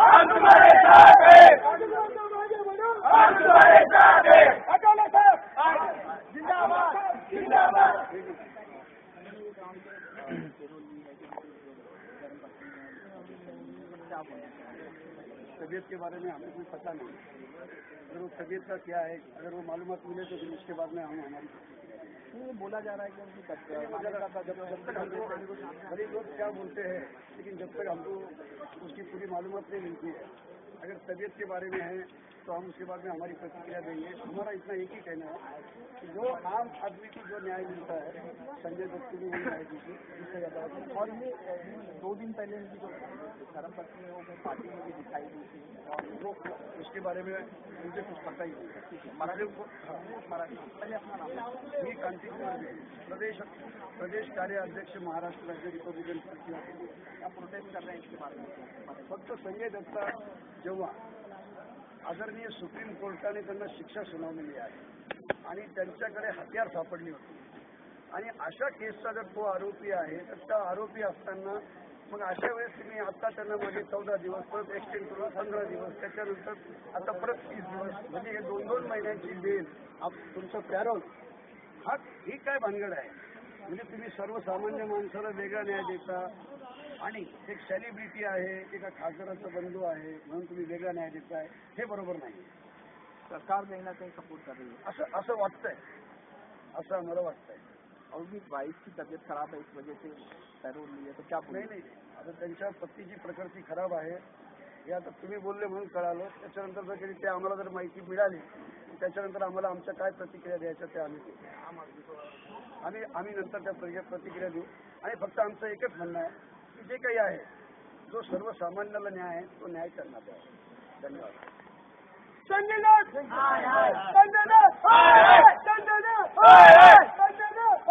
हम तुम्हारे साथ हैं, हम तुम्हारे साथ हैं। जिंदाबाद जिंदाबाद। तबीयत के बारे में हमें कोई पता नहीं, अगर वो तबीयत का क्या है, अगर वो मालूमात मिले तो फिर उसके बाद में हम हमारी बोला जा रहा है कि उनकी जब तक हमको भले लोग क्या बोलते हैं, लेकिन जब तक हमको उसकी पूरी मालूमात नहीं मिलती है, अगर तबीयत के बारे में है तो हम उसके बाद में हमारी प्रतिक्रिया देंगे। हमारा इतना एक ही कहना है कि जो आम आदमी को जो न्याय मिलता है, संजय दत्त को भी वही न्याय दीजिए, इससे ज़्यादा। और ये 2 दिन पहले इनकी जो धर्म पत्नी है वो पार्टी में भी दिखाई दी थी, और वो उसके बारे में मुझे कुछ पता ही नहीं। पहले अपना नाम मी कांती कुमार, प्रदेश कार्य अध्यक्ष महाराष्ट्र राज्य रिपब्लिकन पार्टी आप प्रोटेस्ट कर रहे हैं इसके बारे में। फक्त संजय दत्ता जेव्हा आदरणीय सुप्रीम कोर्टाने त्यांना शिक्षा सुनावलेली आहे आणि त्यांच्याकडे हत्यार सापडली होती, आणि अशा केसचा जर तो आरोपी आहे तर त्या आरोपी असताना मग अशा वेळेस तुम्ही आता त्यांना मागे 14 दिवस, परत एक्सटेंड करून 15 दिवस, त्याच्यानंतर आता परत 30 दिवस, म्हणजे हे 2-2 महिन्यांची बेल तुमचं पॅरोल, हा ही काय भानगड आहे? म्हणजे तुम्ही सर्वसामान्य माणसाला वेगळा न्याय देता आणि एक सेलिब्रिटी आहे, एका खासदाराचा बंधू आहे म्हणून तुम्ही वेगळा न्याय देताय, हे बरोबर नाही। सरकार कहीं ना कहीं सपोर्ट कर रही है, असं वाटतंय, असं आम्हाला वाटतंय। और भी वाइफ की तबीयत खराब है, इस वजह से पैरोल ली है, तो क्या नाही, आता त्यांच्या पत्नीची प्रकृती खराब आहे, हे आता तुम्ही बोलले म्हणून कळालं। त्याच्यानंतर जर कधी ते आम्हाला जर माहिती मिळाली त्याच्यानंतर आम्हाला आमच्या काय प्रतिक्रिया द्यायच्या ते आम्ही नंतर त्या प्रतिक्रिया देऊ। आणि फक्त आमचं एकच म्हणणं आहे की जे काही आहे, जो सर्वसामान्याला न्याय आहे तो न्याय करण्यात यावा। धन्यवाद। संजय दत्त संजय दत्त संजय दत्त संजय दत्त